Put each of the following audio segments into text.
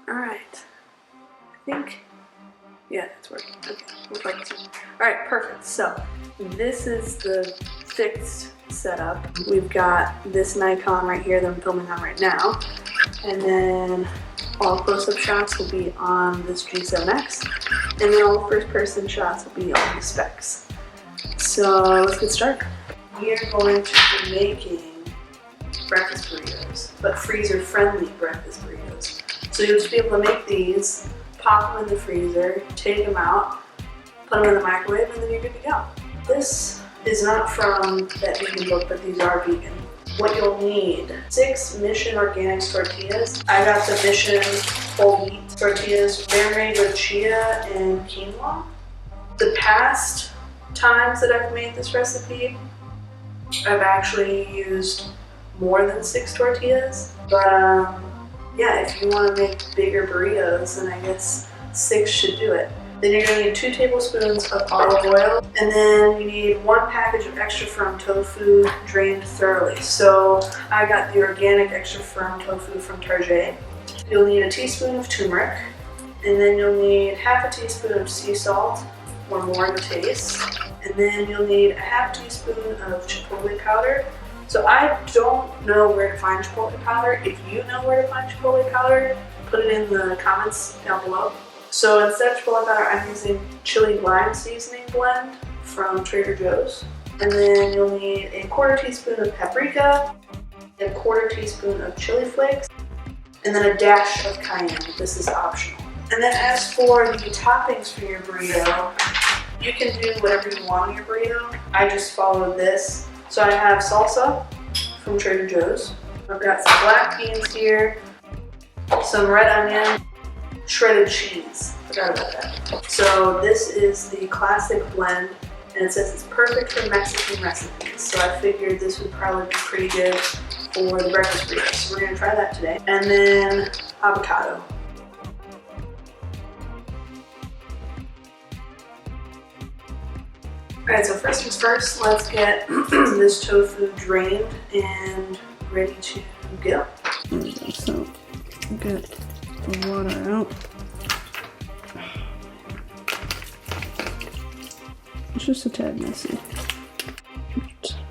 Alright. I think, yeah, it's working. Okay, looks like it's working. Alright, perfect. So, this is the fixed setup. We've got this Nikon right here that I'm filming on right now. And then all close-up shots will be on this G7X. And then all first person shots will be on the Specs. So let's get started. We are going to be making breakfast burritos, but freezer-friendly breakfast burritos. So you'll just be able to make these, pop them in the freezer, take them out, put them in the microwave, and then you're good to go. This is not from that vegan book, but these are vegan. What you'll need: 6 Mission Organics tortillas. I got the Mission whole wheat tortillas. They're made with chia and quinoa. The past times that I've made this recipe, I've actually used more than 6 tortillas. But yeah, if you want to make bigger burritos, then I guess 6 should do it. Then you're going to need 2 tablespoons of olive oil, and then you need 1 package of extra firm tofu drained thoroughly. So I got the organic extra firm tofu from Target. You'll need a teaspoon of turmeric, and then you'll need half a teaspoon of sea salt, or more to taste. And then you'll need a half teaspoon of chipotle powder. So I don't know where to find chipotle powder. If you know where to find chipotle powder, put it in the comments down below. So instead of chipotle powder, I'm using chili lime seasoning blend from Trader Joe's. And then you'll need a 1/4 teaspoon of paprika, a 1/4 teaspoon of chili flakes, and then a dash of cayenne. This is optional. And then as for the toppings for your burrito, you can do whatever you want on your burrito. I just followed this. So I have salsa from Trader Joe's. I've got some black beans here, some red onion, shredded cheese. Forgot about that. So this is the classic blend, and it says it's perfect for Mexican recipes. So I figured this would probably be pretty good for the breakfast burrito. So we're gonna try that today. And then avocado. Alright, so first things first, let's get this tofu drained and ready to go. So get the water out. It's just a tad messy.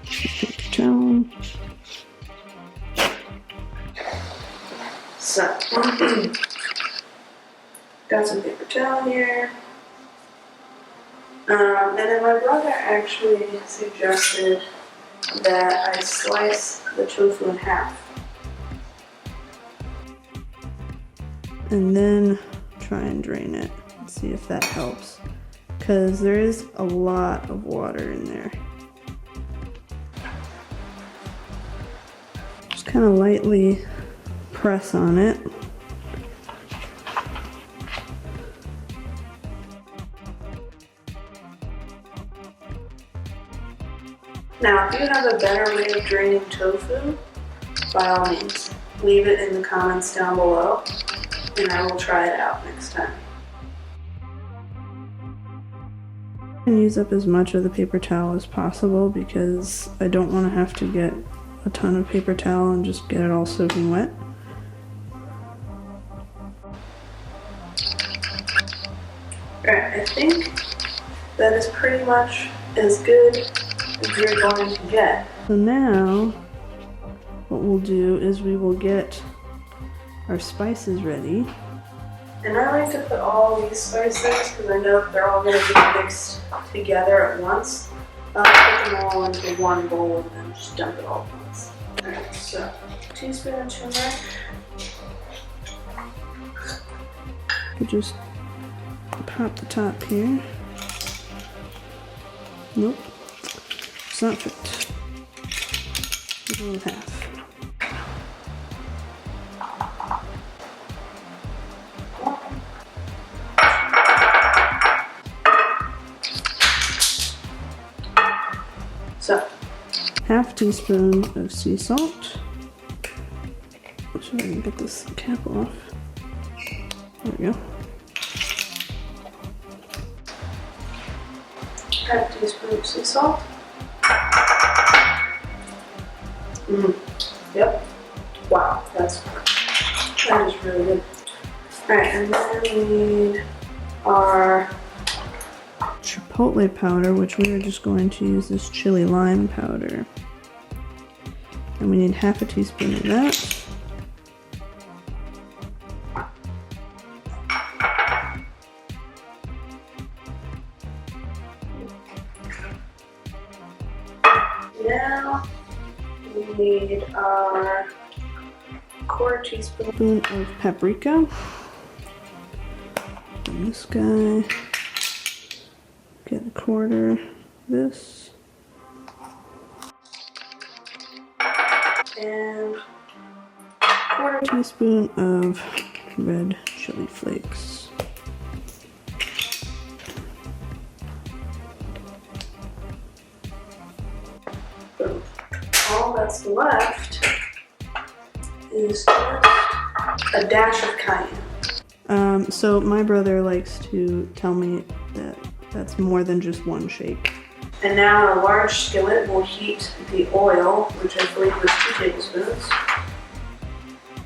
Paper towel. So, got some paper towel here. And then my brother actually suggested that I slice the tofu in half. And then try and drain it and see if that helps. Because there is a lot of water in there. Just kind of lightly press on it. Now, if you have a better way of draining tofu, by all means, leave it in the comments down below, and I will try it out next time. And use up as much of the paper towel as possible because I don't want to have to get a ton of paper towel and just get it all soaking wet. Alright, I think that is pretty much as good as you're going to get. So now what we'll do is we will get our spices ready. And I like to put all these spices because I know that they're all going to be mixed together at once. I'll put them all into one bowl and then just dump it all at once. Alright, so teaspoon of turmeric. You just pop the top here. Nope, it's not fit. A little half. So, half teaspoon of sea salt. Make sure I can get this cap off. There we go. half teaspoon of sea salt. Yep. Wow, that is really good. Alright, and then we need our chipotle powder, which we are just going to use this chili lime powder. And we need half a teaspoon of that. Now we need our quarter teaspoon of paprika. And this guy, get a quarter, this. And quarter teaspoon of red chili flakes. All that's left is just a dash of cayenne. So my brother likes to tell me that that's more than just one shake. And now in a large skillet, we'll heat the oil, which I believe was 2 tablespoons.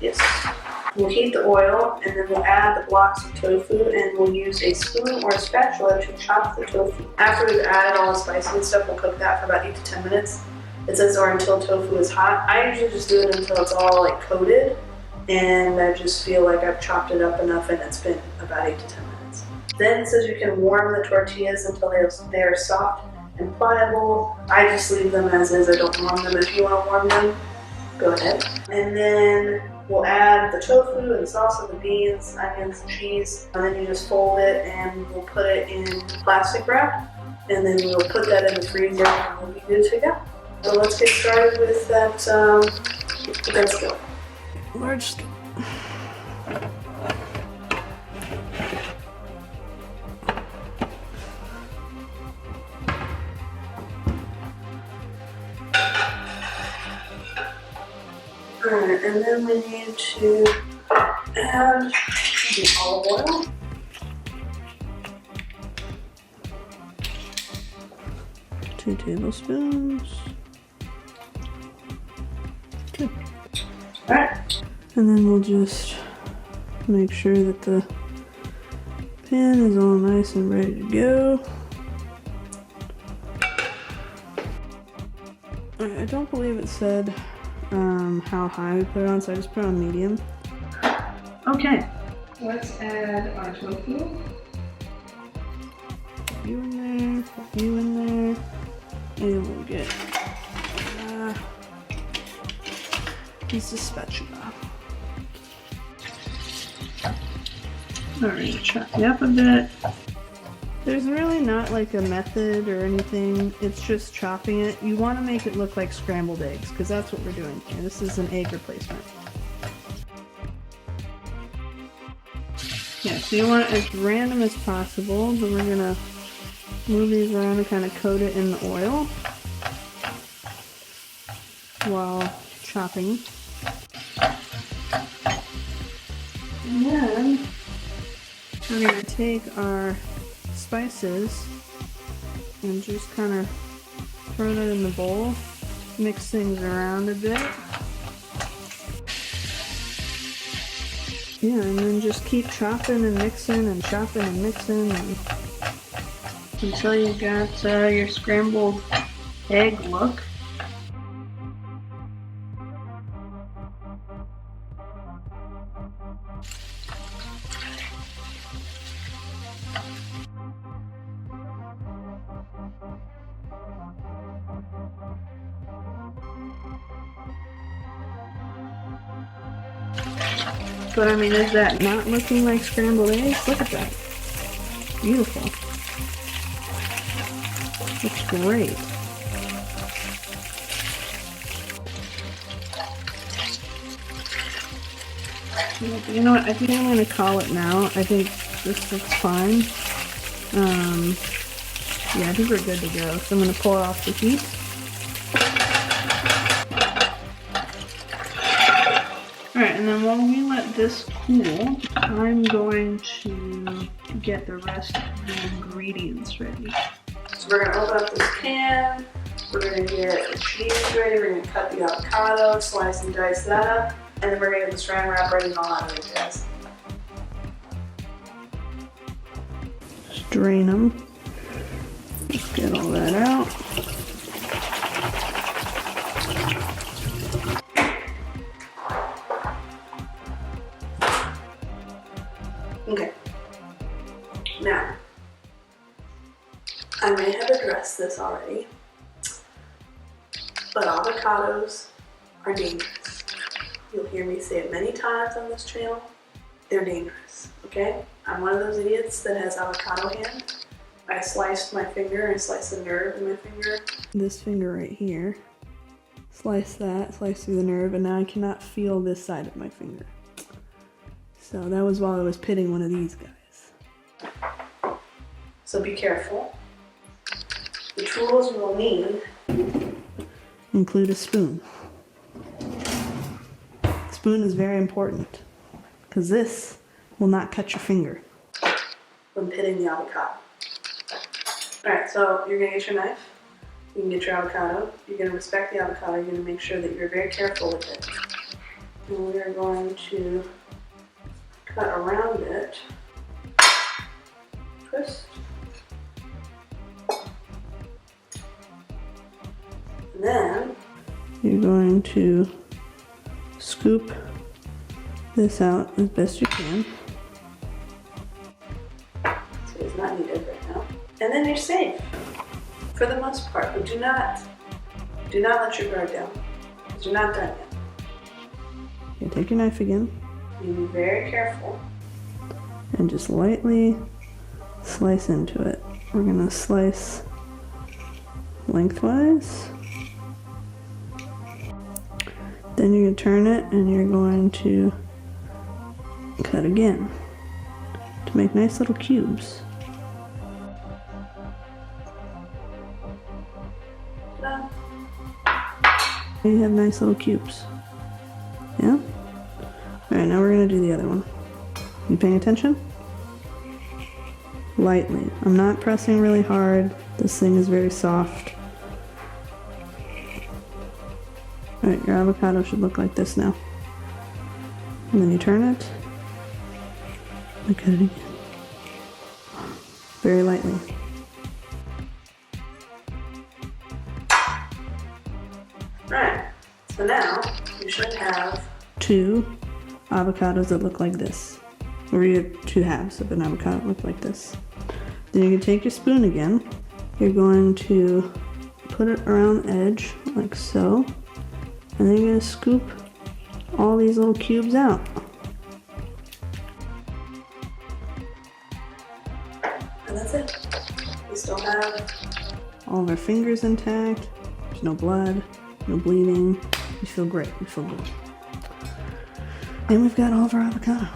Yes. We'll heat the oil, and then we'll add the blocks of tofu, and we'll use a spoon or a spatula to chop the tofu. After we've added all the spices and stuff, we'll cook that for about 8 to 10 minutes. It says or until tofu is hot. I usually just do it until it's all like coated, and I just feel like I've chopped it up enough and it's been about 8 to 10 minutes. Then it says you can warm the tortillas until they are soft and pliable. I just leave them as is. I don't warm them. If you want to warm them, go ahead. And then we'll add the tofu and the salsa, the beans, onions, and cheese. And then you just fold it and we'll put it in plastic wrap. And then we'll put that in the freezer and we'll be good to go. So let's get started with that skillet. Large skillet. Alright, and then we need to add the olive oil. Two tablespoons. Okay. Alright. And then we'll just make sure that the pan is all nice and ready to go. Alright, I don't believe it said how high we put it on, so I just put it on medium. Okay. Let's add our tofu. Put you in there, put you in there, and we'll get piece of spatula. Alright, chop it up a bit. There's really not like a method or anything, it's just chopping it. You want to make it look like scrambled eggs, because that's what we're doing here. This is an egg replacement. Yeah, so you want it as random as possible, but we're going to move these around and kind of coat it in the oil while chopping. And then we're going to take our spices and just kind of throw that in the bowl, mix things around a bit. Yeah, and then just keep chopping and mixing and chopping and mixing until you got your scrambled egg look. But I mean, is that not looking like scrambled eggs? Look at that. Beautiful. Looks great. You know what? I think I'm going to call it now. I think this looks fine. Yeah, I think we're good to go. So I'm going to pull it off the heat. Alright, and then while we let this cool, I'm going to get the rest of the ingredients ready. So we're going to open up this pan, we're going to get the cheese ready, we're going to cut the avocado, slice and dice that up, and then we're going to get the saran wrap ready and all that other jazz. drain them. Just get all that out. Okay. Now, I may have addressed this already, but avocados are dangerous. You'll hear me say it many times on this channel. They're dangerous, okay? I'm one of those idiots that has avocado hand. I sliced my finger and sliced the nerve in my finger. This finger right here. Slice that, slice through the nerve, and now I cannot feel this side of my finger. So that was while I was pitting one of these guys. So be careful. The tools you will need include a spoon. Spoon is very important because this will not cut your finger when pitting the avocado. Alright, so you're going to get your knife, you can get your avocado, you're going to respect the avocado, you're going to make sure that you're very careful with it. And we are going to cut around it, twist, and then you're going to scoop this out as best you can. So it's not needed right now. And then you're safe, for the most part, but do not let your guard down, because you're not done yet. Okay, take your knife again. You be very careful. And just lightly slice into it. We're gonna slice lengthwise. Then you're gonna turn it and you're going to cut again to make nice little cubes. No. You have nice little cubes. Yeah? Alright, now we're gonna do the other one. You paying attention? Lightly. I'm not pressing really hard. This thing is very soft. Alright, your avocado should look like this now. And then you turn it. And cut it again. Very lightly. Alright, so now you should have 2 avocados that look like this. Or you have 2 halves of an avocado that look like this. Then you're going to take your spoon again. You're going to put it around the edge like so. And then you're going to scoop all these little cubes out. and that's it. We still have All of our fingers intact. There's no blood, no bleeding. We feel great. We feel good. And we've got all of our avocado.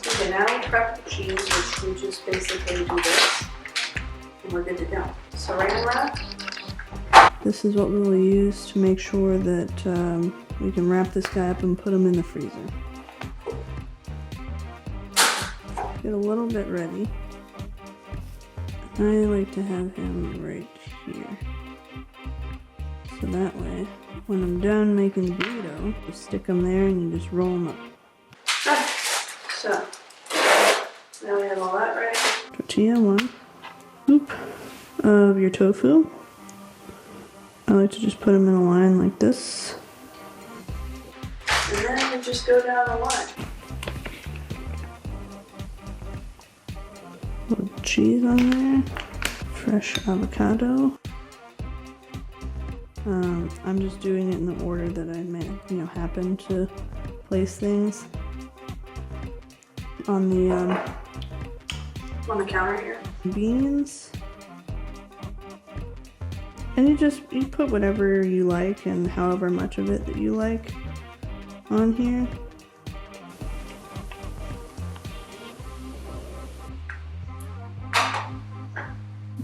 okay, now we prep the cheese, which we just basically do this. And we're good to go. Saran wrap. This is what we will use to make sure that we can wrap this guy up and put him in the freezer. Get a little bit ready. I like to have him right here. So that way, when I'm done making the burrito, you stick them there and you just roll them up. Okay, so now we have all that ready. Tortilla, 1 scoop of your tofu. I like to just put them in a line like this. And then we just go down the line. Little cheese on there. Fresh avocado. I'm just doing it in the order that I happen to place things on the counter here. beans. And you put whatever you like and however much of it that you like on here.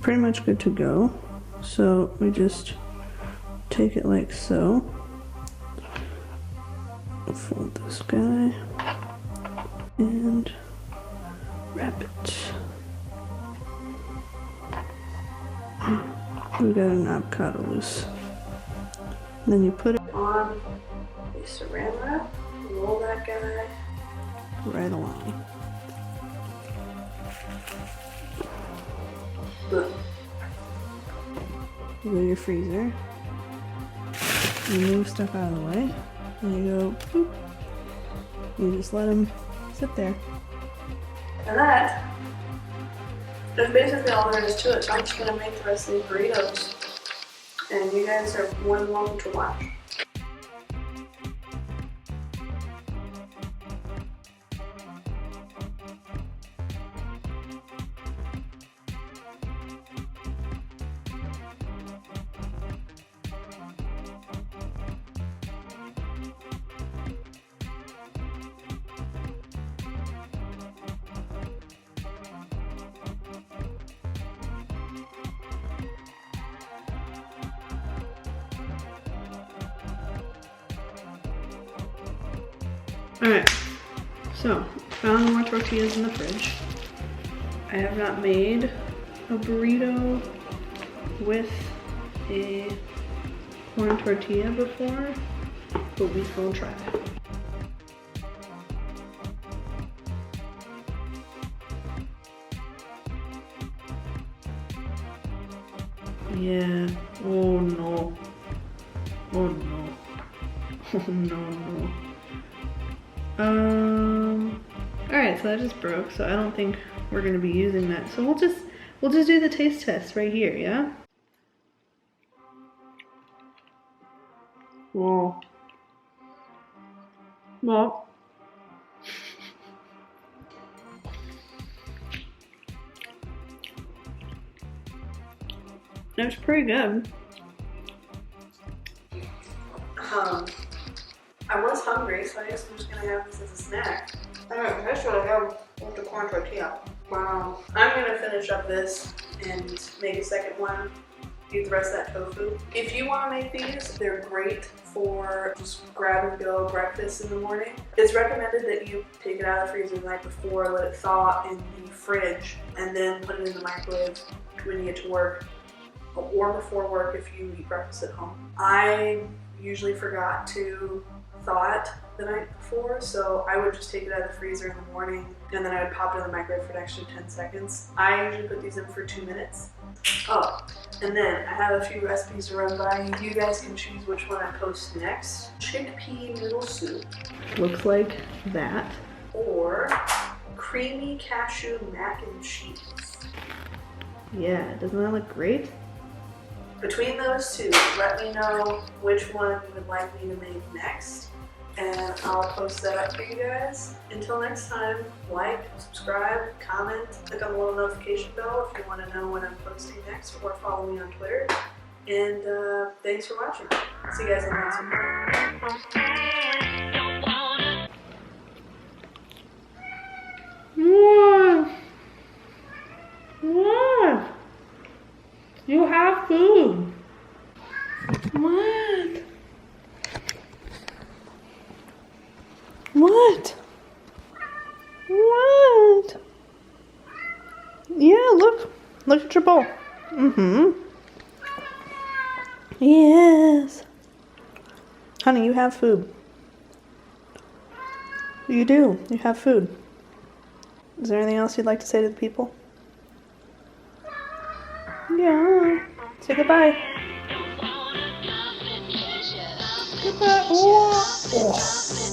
Pretty much good to go. So we just take it like so. Fold this guy and wrap it. We got an avocado loose. Then you put it On a saran wrap, roll that guy. right along. Boom. You go to your freezer. You move stuff out of the way. And you go, boop. You just let them sit there. And that is basically all there is to it. So I'm just gonna make the rest of these burritos. And you guys are more than welcome to watch. Alright, so found more tortillas in the fridge. I have not made a burrito with a corn tortilla before, but we will try. Yeah, oh no. Oh no. Oh no. Alright, so that just broke, so I don't think we're gonna be using that. So we'll just do the taste test right here, yeah? Whoa. Well. That was pretty good. I was hungry, so I guess I'm just gonna have this as a snack. Alright, that's what I have with the corn tortilla. Wow. I'm gonna finish up this and make a second one. Eat the rest of that tofu. If you want to make these, they're great for just grab and go breakfast in the morning. It's recommended that you take it out of the freezer the night before, let it thaw in the fridge, and then put it in the microwave when you get to work, or before work if you eat breakfast at home. I usually forgot to thaw it the night before, so I would just take it out of the freezer in the morning and then I would pop it in the microwave for an extra 10 seconds. I usually put these in for 2 minutes. Oh, and then I have a few recipes to run by you. You guys can choose which one I post next. Chickpea noodle soup. Looks like that. Or creamy cashew mac and cheese. Yeah, doesn't that look great? Between those two, let me know which one you would like me to make next, and I'll post that up for you guys. Until next time, like, subscribe, comment, click on the little notification bell if you want to know when I'm posting next, or follow me on Twitter. And thanks for watching. See you guys in the next What? one. What? You have food. What? What? What? Yeah, look. Look at your bowl. Mm-hmm. Yes. Honey, you have food. You do. You have food. Is there anything else you'd like to say to the people? Yeah. Say goodbye. Goodbye. Oh.